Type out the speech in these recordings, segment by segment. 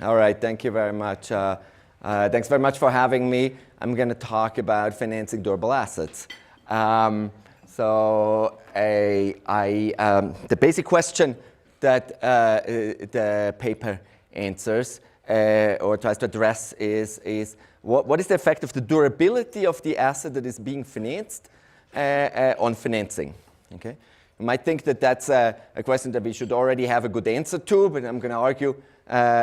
All right, thank you very much. Thanks very much for having me. I'm going to talk about financing durable assets. The basic question that the paper answers or tries to address is what is the effect of the durability of the asset that is being financed on financing? Okay? You might think that that's a question that we should already have a good answer to, but I'm going to argue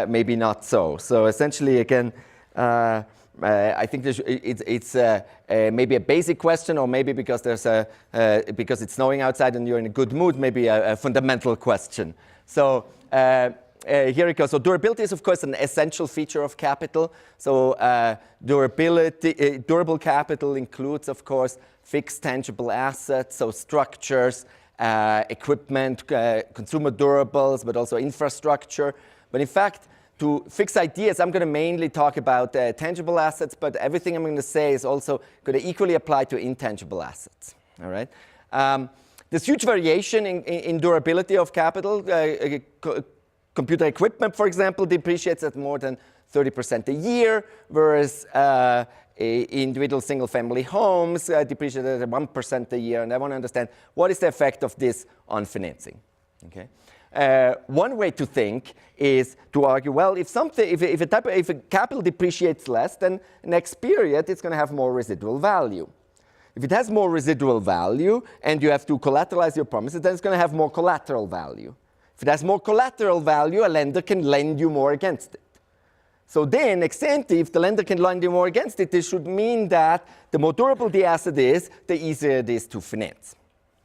maybe not so. So essentially, again, I think it's maybe a basic question, or maybe because because it's snowing outside and you're in a good mood, maybe a fundamental question. So here it goes. So durability is, of course, an essential feature of capital. So durable capital includes, of course, fixed tangible assets, so structures, equipment, consumer durables, but also infrastructure. But in fact, to fix ideas, I'm going to mainly talk about tangible assets, but everything I'm going to say is also going to equally apply to intangible assets. All right? There's huge variation in durability of capital. Computer equipment, for example, depreciates at more than 30% a year, whereas individual single-family homes depreciate at 1% a year. And I want to understand what is the effect of this on financing. Okay? One way to think is to argue, well, if a capital depreciates less, then next period it's going to have more residual value. If it has more residual value and you have to collateralize your promises, then it's going to have more collateral value. If it has more collateral value, a lender can lend you more against it. So then, ex ante, if the lender can lend you more against it, this should mean that the more durable the asset is, the easier it is to finance.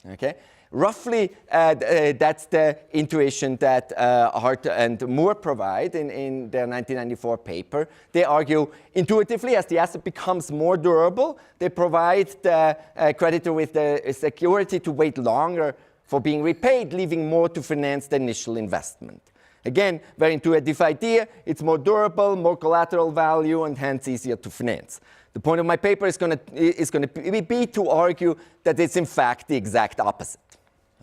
Okay? Roughly, that's the intuition that Hart and Moore provide in their 1994 paper. They argue intuitively, as the asset becomes more durable, they provide the creditor with the security to wait longer for being repaid, leaving more to finance the initial investment. Again, very intuitive idea. It's more durable, more collateral value, and hence easier to finance. The point of my paper is going to be to argue that it's in fact the exact opposite.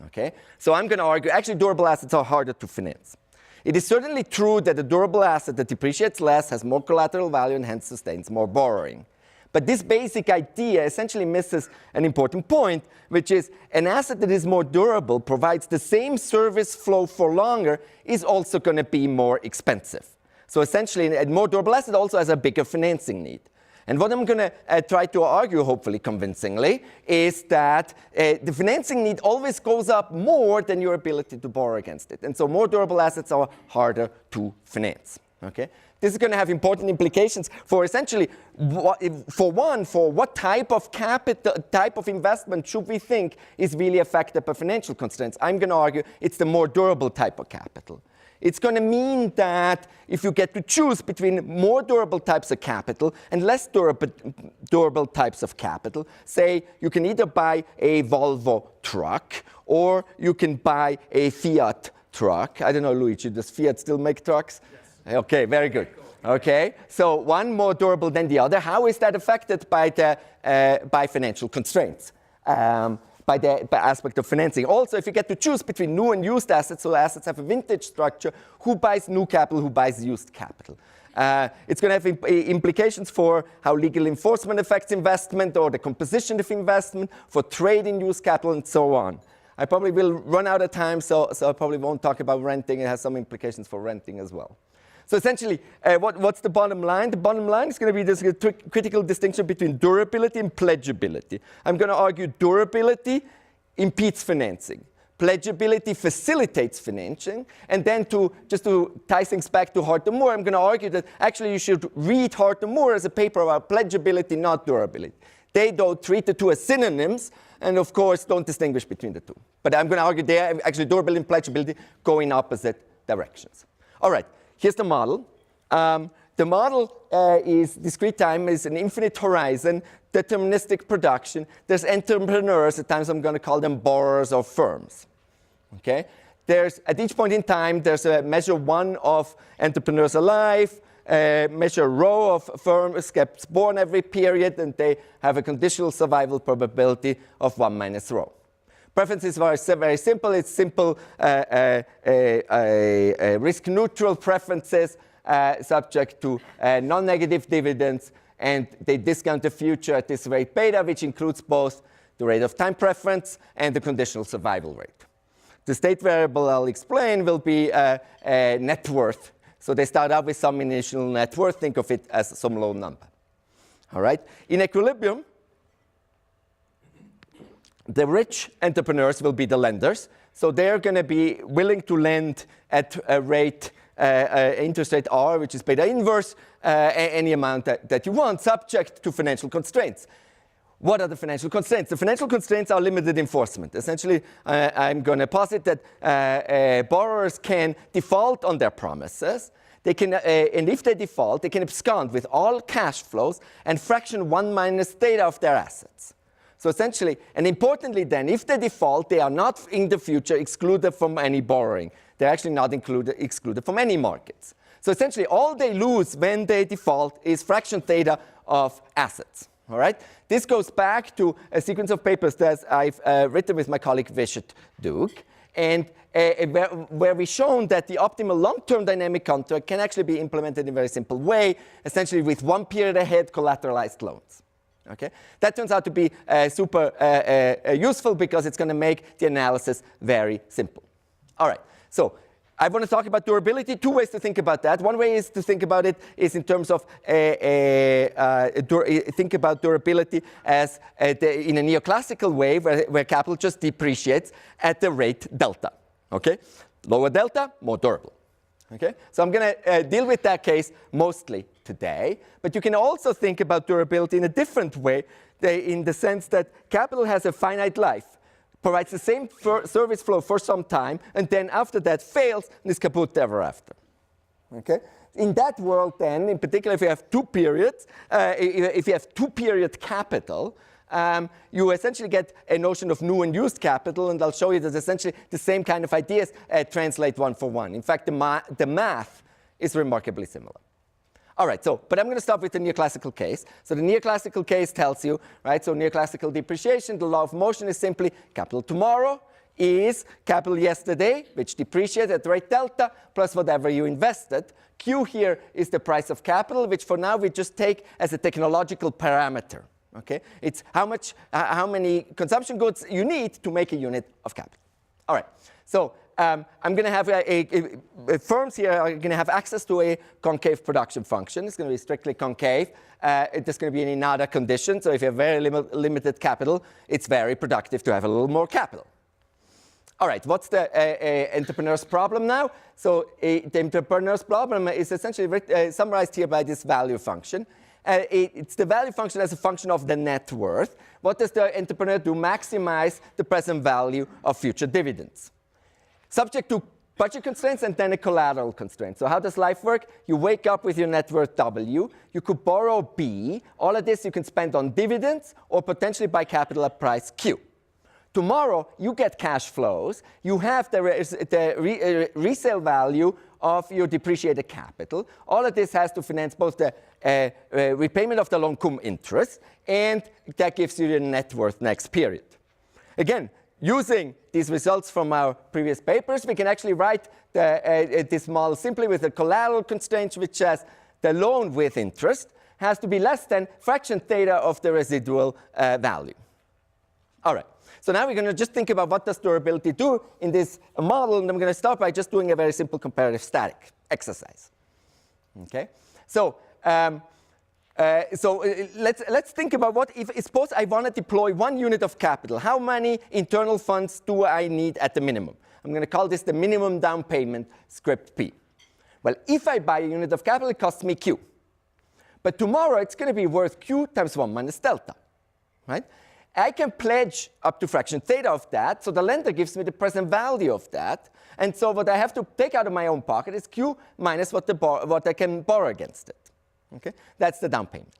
Okay? So I'm going to argue, actually, durable assets are harder to finance. It is certainly true that a durable asset that depreciates less has more collateral value and hence sustains more borrowing. But this basic idea essentially misses an important point, which is an asset that is more durable, provides the same service flow for longer, is also going to be more expensive. So essentially, a more durable asset also has a bigger financing need. And what I'm going to try to argue, hopefully convincingly, is that the financing need always goes up more than your ability to borrow against it. And so more durable assets are harder to finance. Okay? This is going to have important implications for essentially, for what type of capital, type of investment should we think is really affected by financial constraints. I'm going to argue it's the more durable type of capital. It's going to mean that if you get to choose between more durable types of capital and less durable types of capital, say you can either buy a Volvo truck or you can buy a Fiat truck. I don't know, Luigi, does Fiat still make trucks? Yes. Okay, very good. Okay, so one more durable than the other. How is that affected by financial constraints? By the aspect of financing. Also, if you get to choose between new and used assets, so assets have a vintage structure, who buys new capital, who buys used capital? It's going to have implications for how legal enforcement affects investment or the composition of investment, for trade in used capital, and so on. I probably will run out of time, so I probably won't talk about renting. It has some implications for renting as well. So essentially, what's the bottom line? The bottom line is going to be this critical distinction between durability and pledgeability. I'm going to argue durability impedes financing. Pledgeability facilitates financing. And then just to tie things back to Hart and Moore, I'm going to argue that actually you should read Hart and Moore as a paper about pledgeability, not durability. They don't treat the two as synonyms, and of course don't distinguish between the two. But I'm going to argue they are actually durability and pledgeability go in opposite directions. All right. Here's the model. The model is discrete time is an infinite horizon, deterministic production. There's entrepreneurs, at times I'm going to call them borrowers or firms. Okay? At each point in time, there's a measure 1 of entrepreneurs alive, measure rho of firms gets born every period, and they have a conditional survival probability of 1 minus rho. Preferences are very simple. It's simple risk-neutral preferences subject to non-negative dividends, and they discount the future at this rate beta, which includes both the rate of time preference and the conditional survival rate. The state variable I'll explain will be net worth. So they start out with some initial net worth. Think of it as some low number. All right? In equilibrium, the rich entrepreneurs will be the lenders. So they're going to be willing to lend at a rate, interest rate R, which is beta inverse, any amount that you want, subject to financial constraints. What are the financial constraints? The financial constraints are limited enforcement. Essentially, I'm going to posit that borrowers can default on their promises. They can, and if they default, they can abscond with all cash flows and fraction 1 minus theta of their assets. So essentially, and importantly then, if they default, they are not in the future excluded from any borrowing. They're actually not excluded from any markets. So essentially, all they lose when they default is fraction theta of assets. All right? This goes back to a sequence of papers that I've written with my colleague Vishit Duke, and where we've shown that the optimal long-term dynamic contract can actually be implemented in a very simple way, essentially with 1 period ahead collateralized loans. Okay? That turns out to be super useful because it's going to make the analysis very simple. All right, so I want to talk about durability. 2 ways to think about that. One way is to think about it is in terms of think about durability as in a neoclassical way where capital just depreciates at the rate delta. Okay, lower delta, more durable. Okay, so I'm going to deal with that case mostly today. But you can also think about durability in a different way, in the sense that capital has a finite life, provides the same service flow for some time, and then after that fails and is kaput ever after. Okay? In that world then, in particular if you have 2 periods, if you have 2-period capital, you essentially get a notion of new and used capital, and I'll show you that essentially the same kind of ideas translate 1 for 1. In fact, the math is remarkably similar. All right, but I'm going to start with the neoclassical case. So the neoclassical case tells you, right, so neoclassical depreciation, the law of motion is simply capital tomorrow is capital yesterday, which depreciates at rate delta, plus whatever you invested. Q here is the price of capital, which for now we just take as a technological parameter. Okay, it's how many consumption goods you need to make a unit of capital. All right, so I'm going to have firms here are going to have access to a concave production function. It's going to be strictly concave. There's going to be any nada condition. So if you have very limited capital, it's very productive to have a little more capital. All right, what's the entrepreneur's problem now? So the entrepreneur's problem is essentially summarized here by this value function. It's the value function as a function of the net worth. What does the entrepreneur do? Maximize the present value of future dividends, subject to budget constraints and then a collateral constraint. So how does life work? You wake up with your net worth W. You could borrow B. All of this you can spend on dividends or potentially buy capital at price Q. Tomorrow, you get cash flows. You have the resale value of your depreciated capital. All of this has to finance both the repayment of the loan cum interest, and that gives you the net worth next period. Again, using these results from our previous papers, we can actually write this model simply with a collateral constraint, which says the loan with interest has to be less than fraction theta of the residual value. All right. So now we're going to just think about what does durability do in this model, and I'm going to start by just doing a very simple comparative static exercise. Okay. So let's think about what if suppose I want to deploy 1 unit of capital. How many internal funds do I need at the minimum? I'm going to call this the minimum down payment script P. Well, if I buy a unit of capital, it costs me Q. But tomorrow it's going to be worth Q times 1 minus delta, right? I can pledge up to fraction theta of that, so the lender gives me the present value of that. And so what I have to take out of my own pocket is Q minus what I can borrow against it. Okay? That's the down payment.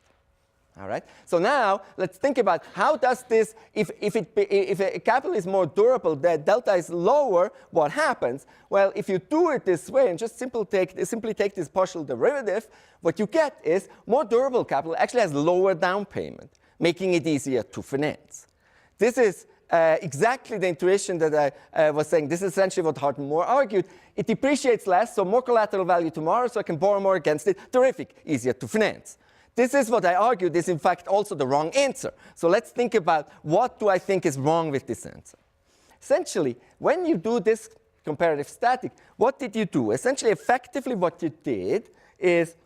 All right? So now let's think about how does this, if a capital is more durable, the delta is lower, what happens? Well, if you do it this way and just simply take this partial derivative, what you get is more durable capital actually has lower down payment, making it easier to finance. This is exactly the intuition that I was saying. This is essentially what Hart and Moore argued. It depreciates less, so more collateral value tomorrow, so I can borrow more against it. Terrific, easier to finance. This is what I argued is in fact also the wrong answer. So let's think about what do I think is wrong with this answer. Essentially, when you do this comparative static, what did you do? Essentially, effectively what you did is,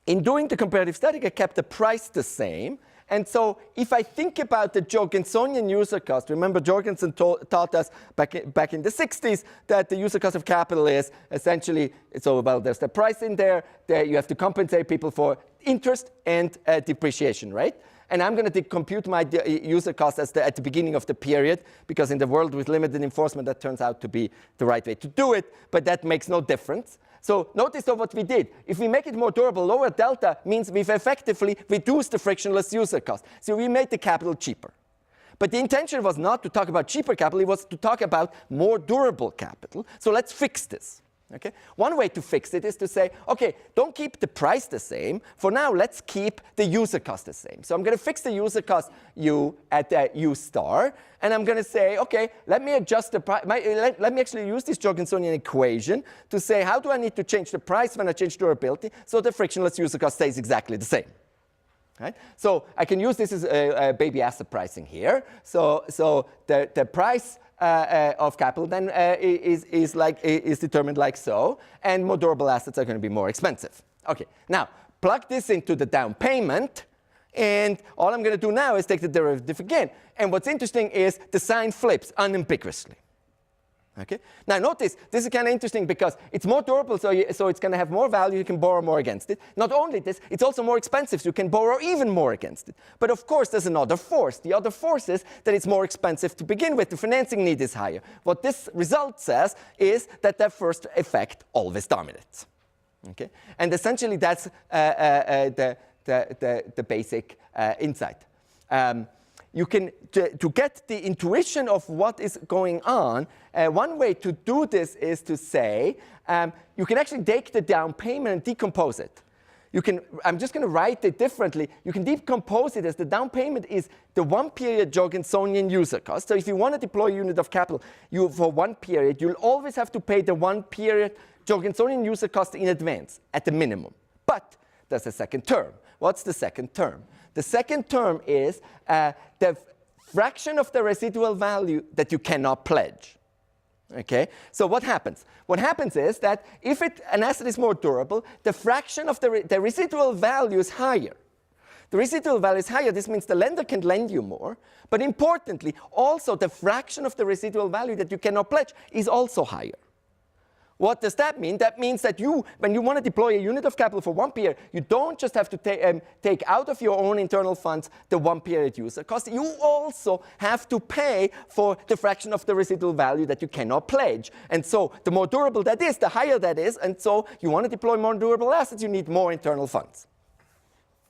in doing the comparative static, I kept the price the same. And so if I think about the Jorgensonian user cost, remember Jorgensen taught us back in the 60s that the user cost of capital is essentially, so well, there's the price in there, you have to compensate people for interest and depreciation, right? And I'm going to compute my user cost as at the beginning of the period, because in the world with limited enforcement, that turns out to be the right way to do it, but that makes no difference. So notice what we did. If we make it more durable, lower delta means we've effectively reduced the frictionless user cost. So we made the capital cheaper. But the intention was not to talk about cheaper capital, it was to talk about more durable capital. So let's fix this. Okay? One way to fix it is to say, okay, don't keep the price the same. For now, let's keep the user cost the same. So I'm going to fix the user cost U at U star. And I'm going to say, okay, let me adjust the price. Let me actually use this Jorgensonian equation to say, how do I need to change the price when I change durability so the frictionless user cost stays exactly the same? Right? So I can use this as baby asset pricing here. So the price of capital then is determined like so, and more durable assets are going to be more expensive. Okay, now plug this into the down payment, and all I'm going to do now is take the derivative again. And what's interesting is the sign flips unambiguously. Okay? Now notice, this is kind of interesting because it's more durable, so it's going to have more value, you can borrow more against it. Not only this, it's also more expensive, so you can borrow even more against it. But of course, there's another force. The other force is that it's more expensive to begin with. The financing need is higher. What this result says is that the first effect always dominates. Okay? And essentially, that's the basic insight. You can, to get the intuition of what is going on, one way to do this is to say, you can actually take the down payment and decompose it. You can, I'm just going to write it differently. You can decompose it as the down payment is the one period Jorgensonian user cost. So if you want to deploy a unit of capital for one period, you'll always have to pay the one period Jorgensonian user cost in advance at the minimum. But there's a second term. What's the second term? The second term is the fraction of the residual value that you cannot pledge. Okay? So what happens? What happens is that if an asset is more durable, the fraction of the residual value is higher. The residual value is higher. This means the lender can lend you more. But importantly, also the fraction of the residual value that you cannot pledge is also higher. What does that mean? That means that when you want to deploy a unit of capital for one period, you don't just have to take out of your own internal funds the one period user cost. You also have to pay for the fraction of the residual value that you cannot pledge. And so the more durable that is, the higher that is. And so you want to deploy more durable assets, you need more internal funds.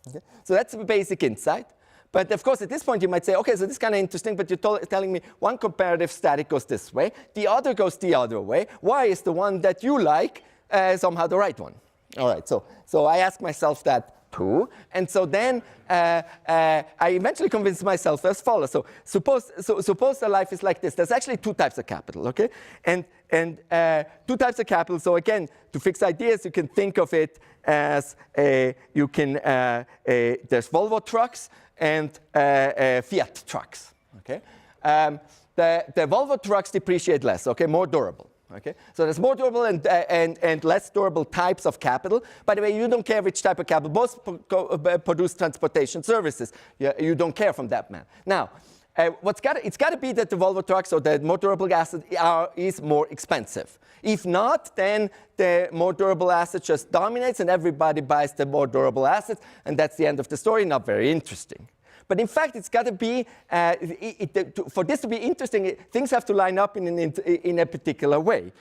Okay? So that's the basic insight. But of course, at this point, you might say, OK, so this is kind of interesting, but you're telling me one comparative static goes this way, the other goes the other way. Why is the one that you like somehow the right one? All right, so I ask myself that too. And so then I eventually convince myself as follows. So suppose the life is like this. There's actually two types of capital, OK? And two types of capital. So again, to fix ideas, you can think of it as there's Volvo trucks and Fiat trucks. Okay, the Volvo trucks depreciate less. Okay, more durable. Okay, so there's more durable and less durable types of capital. By the way, you don't care which type of capital. Both produce transportation services. You don't care from that man. Now, it's got to be that the Volvo trucks or the more durable asset is more expensive. If not, then the more durable asset just dominates and everybody buys the more durable assets, and that's the end of the story. Not very interesting. But in fact, it's got to be, for this to be interesting, things have to line up in a particular way.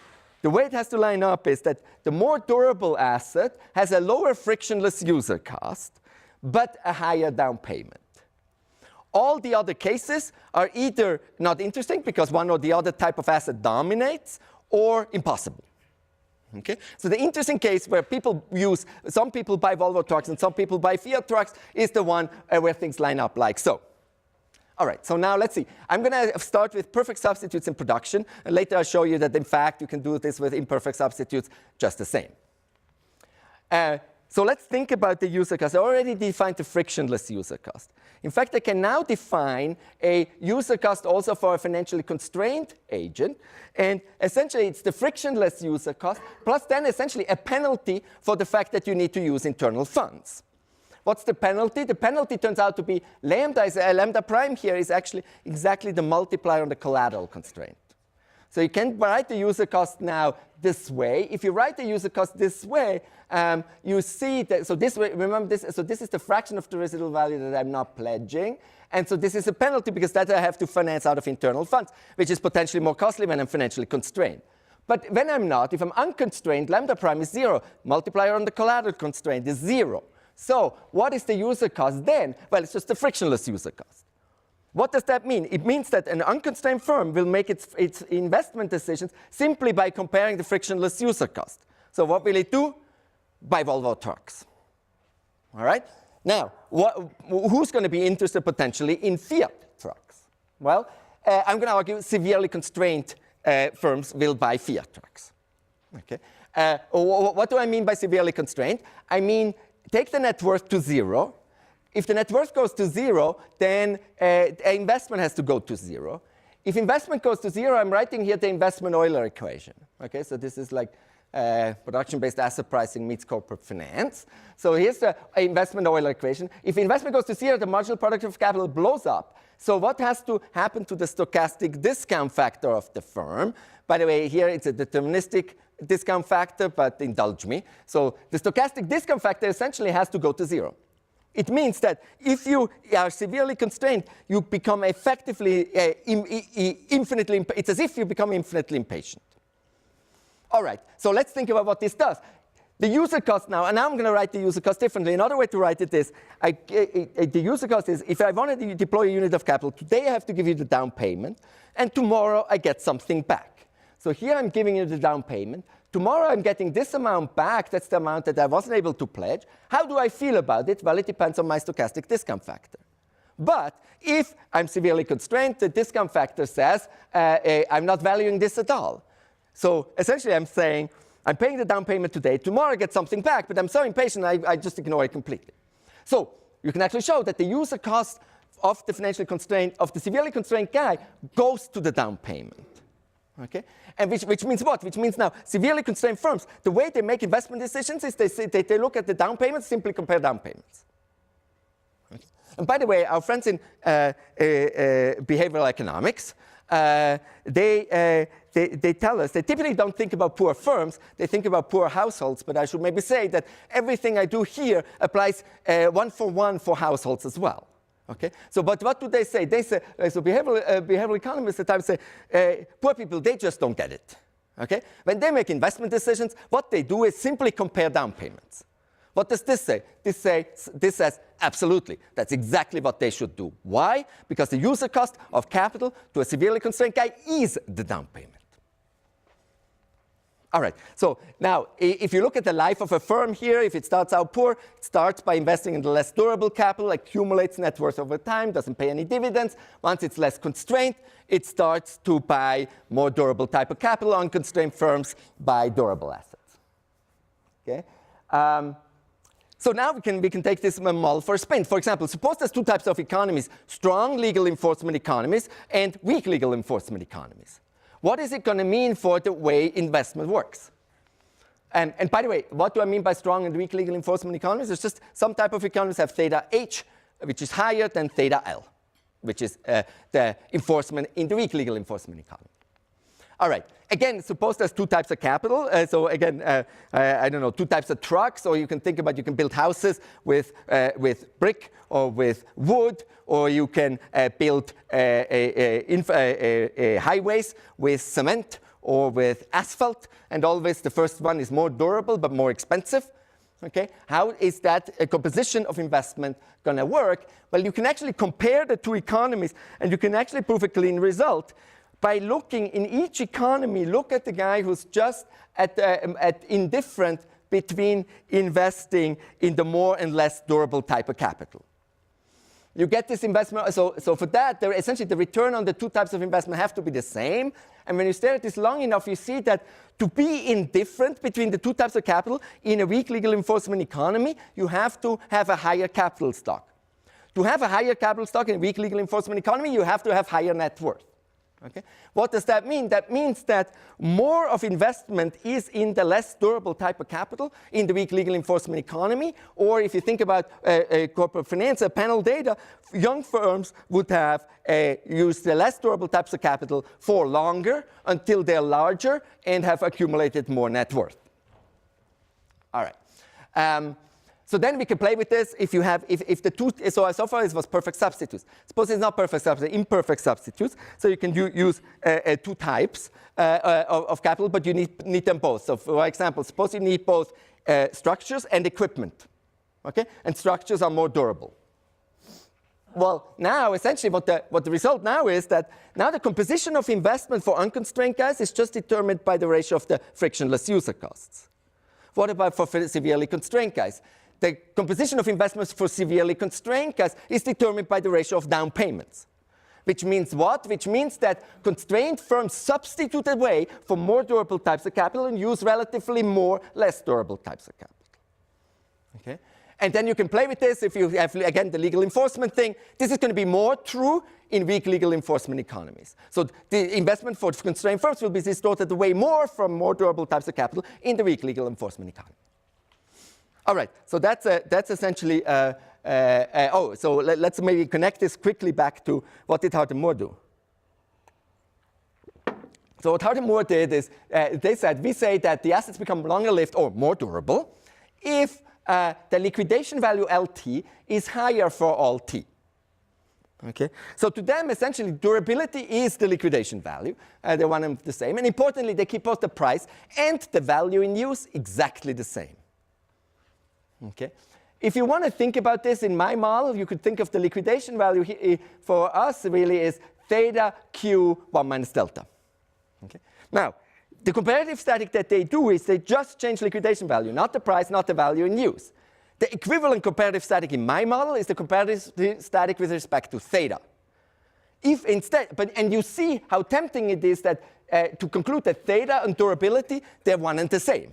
The way it has to line up is that the more durable asset has a lower frictionless user cost, but a higher down payment. All the other cases are either not interesting because one or the other type of asset dominates, or impossible. Okay? So the interesting case where some people buy Volvo trucks and some people buy Fiat trucks is the one where things line up like so. All right, so now let's see. I'm going to start with perfect substitutes in production, and later I'll show you that, in fact, you can do this with imperfect substitutes just the same. So let's think about the user cost. I already defined the frictionless user cost. In fact, I can now define a user cost also for a financially constrained agent, and essentially it's the frictionless user cost, plus then essentially a penalty for the fact that you need to use internal funds. What's the penalty? The penalty turns out to be lambda prime here is actually exactly the multiplier on the collateral constraint. So you can write the user cost now this way. If you write the user cost this way, you see that, so this way, remember this, so this is the fraction of the residual value that I'm not pledging. And so this is a penalty because that I have to finance out of internal funds, which is potentially more costly when I'm financially constrained. But when I'm not, if I'm unconstrained, lambda prime is 0. Multiplier on the collateral constraint is 0. So what is the user cost then? Well, it's just the frictionless user cost. What does that mean? It means that an unconstrained firm will make its investment decisions simply by comparing the frictionless user cost. So what will it do? Buy Volvo trucks. All right? Now, who's going to be interested potentially in Fiat trucks? Well, I'm going to argue severely constrained firms will buy Fiat trucks. Okay? What do I mean by severely constrained? I mean, take the net worth to 0. If the net worth goes to 0, then investment has to go to 0. If investment goes to 0, I'm writing here the investment Euler equation. Okay, so this is like production-based asset pricing meets corporate finance. So here's the investment Euler equation. If investment goes to 0, the marginal product of capital blows up. So what has to happen to the stochastic discount factor of the firm? By the way, here it's a deterministic discount factor, but indulge me. So the stochastic discount factor essentially has to go to 0. It means that if you are severely constrained, you become effectively infinitely, it's as if you become infinitely impatient. All right, so let's think about what this does. The user cost now, and now I'm going to write the user cost differently. Another way to write it is, the user cost is, if I wanted to deploy a unit of capital, today I have to give you the down payment, and tomorrow I get something back. So here I'm giving you the down payment. Tomorrow I'm getting this amount back. That's the amount that I wasn't able to pledge. How do I feel about it? Well, it depends on my stochastic discount factor. But if I'm severely constrained, the discount factor says I'm not valuing this at all. So essentially I'm saying I'm paying the down payment today. Tomorrow I get something back, but I'm so impatient I just ignore it completely. So you can actually show that the user cost of the financially constrained, of the severely constrained guy goes to the down payment. Okay? And which means what? Which means now severely constrained firms, the way they make investment decisions is they look at the down payments, simply compare down payments. Okay? And by the way, our friends in behavioral economics, they tell us they typically don't think about poor firms, they think about poor households, but I should maybe say that everything I do here applies one-for-one for households as well. Okay? So, but what do they say? They say, so behavioral economists at times say, poor people, they just don't get it. Okay? When they make investment decisions, what they do is simply compare down payments. What does this say? This says, absolutely, that's exactly what they should do. Why? Because the user cost of capital to a severely constrained guy is the down payment. All right, so now if you look at the life of a firm here, if it starts out poor, it starts by investing in the less durable capital, accumulates net worth over time, doesn't pay any dividends. Once it's less constrained, it starts to buy more durable type of capital. Unconstrained firms buy durable assets. Okay? So now we can take this model for a spin. For example, suppose there's two types of economies, strong legal enforcement economies and weak legal enforcement economies. What is it going to mean for the way investment works? And by the way, what do I mean by strong and weak legal enforcement economies? It's just some type of economies have theta H, which is higher than theta L, which is the enforcement in the weak legal enforcement economy. All right. Again, suppose there's two types of capital. So again, I don't know, two types of trucks, or you can think about you can build houses with brick or with wood, or you can build highways with cement or with asphalt. And always the first one is more durable but more expensive. Okay? How is that composition of investment going to work? Well, you can actually compare the two economies, and you can actually prove a clean result by looking in each economy. Look at the guy who's just indifferent between investing in the more and less durable type of capital. you get this investment. So for that, essentially the return on the two types of investment have to be the same. And when you stare at this long enough, you see that to be indifferent between the two types of capital in a weak legal enforcement economy, you have to have a higher capital stock. To have a higher capital stock in a weak legal enforcement economy, you have to have higher net worth. Okay? What does that mean? That means that more of investment is in the less durable type of capital in the weak legal enforcement economy, or if you think about corporate finance, panel data, young firms would have used the less durable types of capital for longer until they're larger and have accumulated more net worth. All right. So then we can play with this if you have, if the two, so far it was perfect substitutes. Suppose it's not perfect substitutes, imperfect substitutes. So you can use two types of capital, but you need them both. So for example, suppose you need both structures and equipment, okay? And structures are more durable. Well, now essentially what the result now is that now the composition of investment for unconstrained guys is just determined by the ratio of the frictionless user costs. What about for severely constrained guys? The composition of investments for severely constrained guys is determined by the ratio of down payments. Which means what? Which means that constrained firms substitute away for more durable types of capital and use relatively more less durable types of capital. Okay? And then you can play with this if you have, again, the legal enforcement thing. This is going to be more true in weak legal enforcement economies. So the investment for constrained firms will be distorted away more from more durable types of capital in the weak legal enforcement economy. All right, so that's essentially, so let's maybe connect this quickly back to what did Hart and Moore do. So what Hart and Moore did is they said, we say that the assets become longer lived or more durable if the liquidation value LT is higher for all T. Okay? So to them, essentially, durability is the liquidation value. They want them the same. And importantly, they keep both the price and the value in use exactly the same. Okay? If you want to think about this in my model, you could think of the liquidation value here for us really is theta q 1 minus delta. Okay? Now, the comparative static that they do is they just change liquidation value, not the price, not the value in use. The equivalent comparative static in my model is the comparative static with respect to theta. If instead, and you see how tempting it is that to conclude that theta and durability, they're one and the same.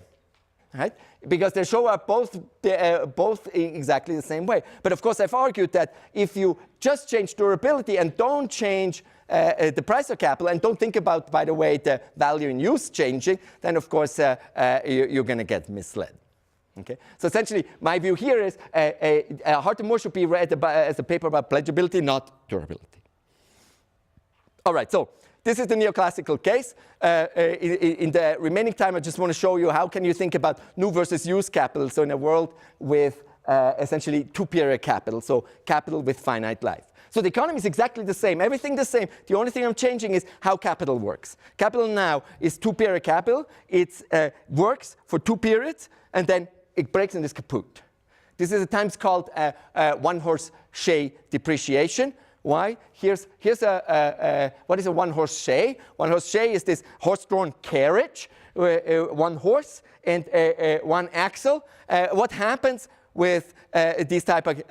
Right? Because they show up both exactly the same way. But of course, I've argued that if you just change durability and don't change the price of capital and don't think about, by the way, the value in use changing, then of course you're going to get misled. Okay? So essentially, my view here is Hart and Moore should be read as a paper about pledgeability, not durability. All right, so this is the neoclassical case. In the remaining time, I just want to show you how can you think about new versus used capital, so in a world with essentially two-period capital, so capital with finite life. So the economy is exactly the same, everything the same. The only thing I'm changing is how capital works. Capital now is two-period capital. It works for 2 periods, and then it breaks and is kaput. This is at times called one-horse Shay depreciation. Why? Here's what is a one-horse Shay? One-horse Shay is this horse-drawn carriage, one horse and one axle. What happens with these type of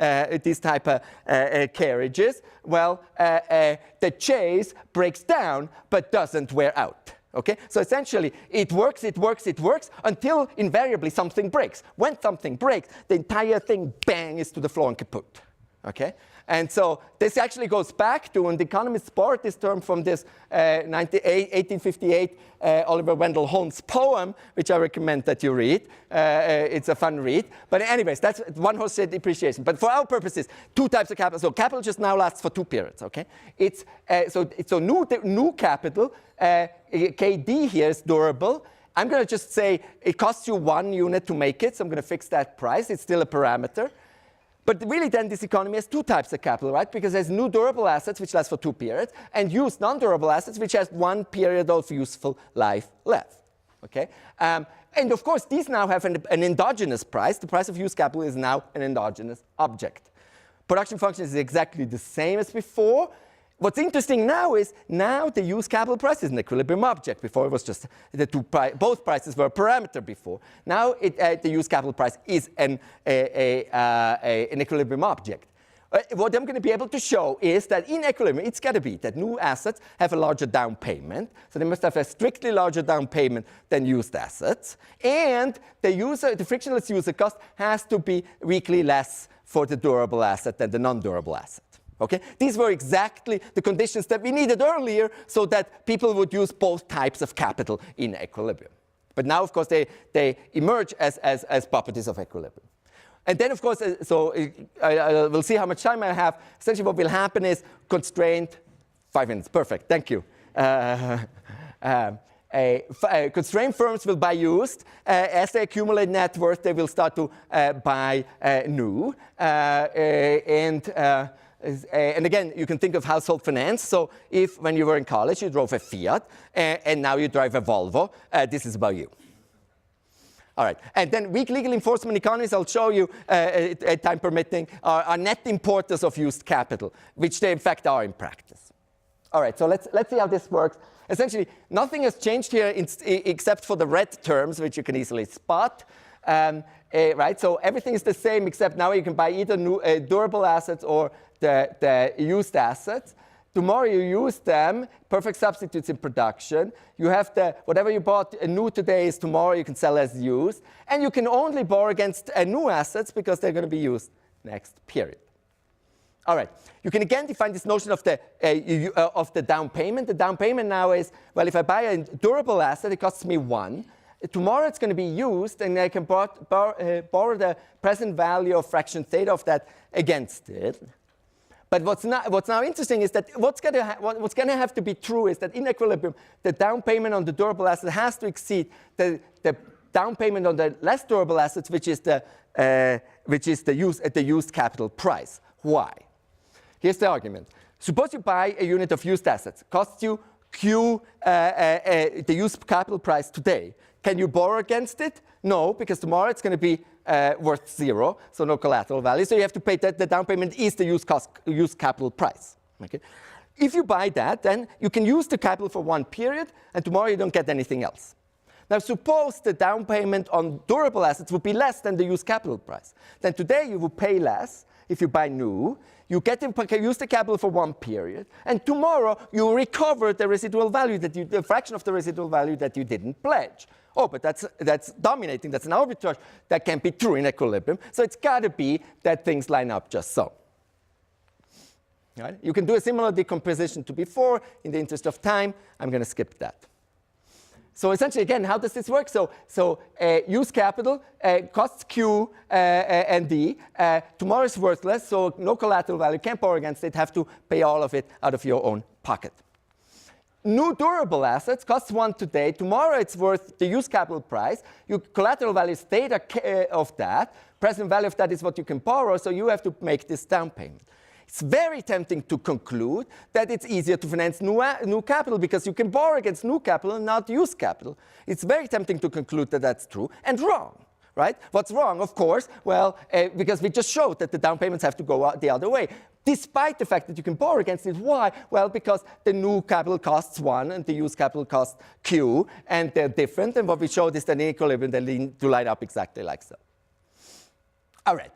carriages? Well, the chase breaks down but doesn't wear out. Okay? So essentially, it works until invariably something breaks. When something breaks, the entire thing, bang, is to the floor and kaput. Okay? And so this actually goes back to, and the economists borrowed this term from this 1858 Oliver Wendell Holmes poem, which I recommend that you read. It's a fun read. But anyways, that's one-horse depreciation. But for our purposes, 2 types of capital. So capital just now lasts for 2 periods. Okay? It's so new capital. KD here is durable. I'm going to just say it costs you 1 unit to make it, so I'm going to fix that price. It's still a parameter. But really then this economy has 2 types of capital, right? Because there's new durable assets, which last for 2 periods, and used non-durable assets, which has 1 period of useful life left. Okay? And of course, these now have an endogenous price. The price of used capital is now an endogenous object. Production function is exactly the same as before. What's interesting now is now the used capital price is an equilibrium object. Before it was just both prices were a parameter before. Now the used capital price is an equilibrium object. What I'm going to be able to show is that in equilibrium, it's got to be that new assets have a larger down payment. So they must have a strictly larger down payment than used assets. And the frictionless user cost has to be weakly less for the durable asset than the non-durable asset. Okay? These were exactly the conditions that we needed earlier so that people would use both types of capital in equilibrium. But now, of course, they emerge as properties of equilibrium. And then, of course, we'll see how much time I have. Essentially, what will happen is constrained. 5 minutes, perfect, thank you. Constrained firms will buy used. As they accumulate net worth, they will start to buy new. And again, you can think of household finance. So if, when you were in college, you drove a Fiat, and now you drive a Volvo, this is about you. All right, and then weak legal enforcement economies, I'll show you, time permitting, are net importers of used capital, which they in fact are in practice. All right, so let's see how this works. Essentially, nothing has changed here except for the red terms, which you can easily spot. Right, so everything is the same, except now you can buy either new, durable assets or the used assets. Tomorrow you use them, perfect substitutes in production. You have whatever you bought new today is tomorrow you can sell as used. And you can only borrow against new assets because they're going to be used next period. All right, you can again define this notion of the down payment. The down payment now is, well, if I buy a durable asset, it costs me 1. Tomorrow it's going to be used, and I can borrow the present value of fraction theta of that against it. But what's now interesting is that what's going to have to be true is that in equilibrium, the down payment on the durable asset has to exceed the down payment on the less durable assets, which is the used capital price. Why? Here's the argument. Suppose you buy a unit of used assets, costs you Q, the used capital price today. Can you borrow against it? No, because tomorrow it's going to be worth 0, so no collateral value. So you have to pay that. The down payment is the used capital price. Okay? If you buy that, then you can use the capital for 1 period, and tomorrow you don't get anything else. Now, suppose the down payment on durable assets would be less than the used capital price. Then today you will pay less if you buy new. You use the capital for 1 period, and tomorrow you recover the residual value the fraction of the residual value that you didn't pledge. Oh, but that's dominating. That's an arbitrage. That can't be true in equilibrium. So it's got to be that things line up just so. Right? You can do a similar decomposition to before. In the interest of time, I'm going to skip that. So essentially, again, how does this work? So use capital, costs Q and D. Tomorrow is worthless, so no collateral value, can't borrow against it, have to pay all of it out of your own pocket. New durable assets costs 1 today. Tomorrow it's worth the use capital price. Your collateral value is theta of that. Present value of that is what you can borrow, so you have to make this down payment. It's very tempting to conclude that it's easier to finance new capital because you can borrow against new capital and not use capital. It's very tempting to conclude that that's true and wrong. Right? What's wrong, of course? Well, because we just showed that the down payments have to go the other way, despite the fact that you can borrow against it. Why? Well, because the new capital costs 1 and the used capital costs Q, and they're different. And what we showed is that in equilibrium, they line up exactly like so. All right.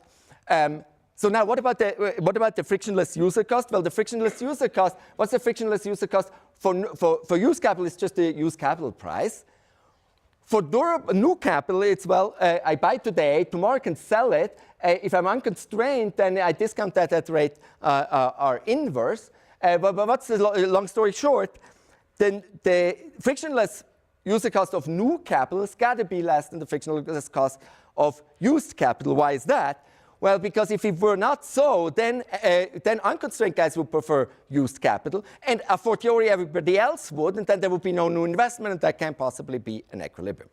So now, what about the frictionless user cost? Well, the frictionless user cost. What's the frictionless user cost for used capital? It's just the used capital price. For new capital, it's, well, I buy today, tomorrow I can sell it. If I'm unconstrained, then I discount that at rate R inverse. But what's the long story short? Then the frictionless user cost of new capital has got to be less than the frictionless cost of used capital. Why is that? Well, because if it were not so, then unconstrained guys would prefer used capital, and a fortiori everybody else would, and then there would be no new investment, and that can't possibly be an equilibrium.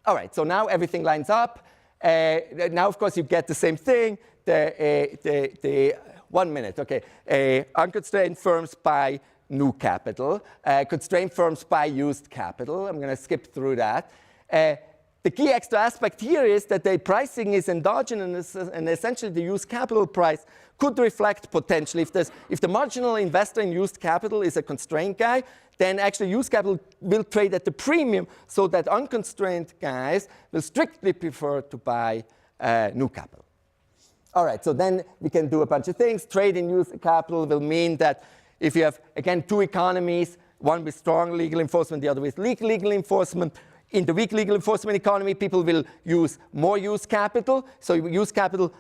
All right, so now everything lines up. Now, of course, you get the same thing. The 1 minute, okay. Unconstrained firms buy new capital. Constrained firms buy used capital. I'm going to skip through that. The key extra aspect here is that the pricing is endogenous, and essentially the used capital price could reflect potentially, if the marginal investor in used capital is a constrained guy, then actually used capital will trade at the premium, so that unconstrained guys will strictly prefer to buy new capital. All right, so then we can do a bunch of things. Trade in use capital will mean that if you have, again, two economies, one with strong legal enforcement, the other with weak legal enforcement, in the weak legal enforcement economy, people will use more use capital. So you use capital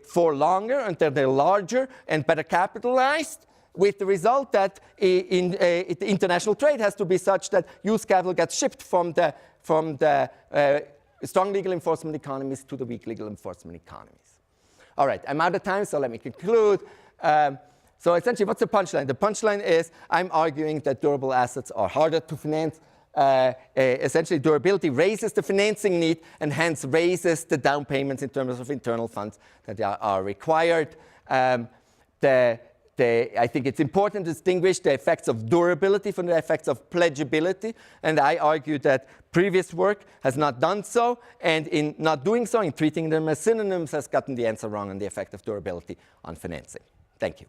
for longer until they're larger and better capitalized, with the result that international trade has to be such that use capital gets shipped from the strong legal enforcement economies to the weak legal enforcement economies. All right, I'm out of time, so let me conclude. So essentially, what's the punchline? The punchline is I'm arguing that durable assets are harder to finance. Essentially, durability raises the financing need and hence raises the down payments in terms of internal funds that are required. I think it's important to distinguish the effects of durability from the effects of pledgeability, and I argue that previous work has not done so, and in not doing so, in treating them as synonyms, has gotten the answer wrong on the effect of durability on financing. Thank you.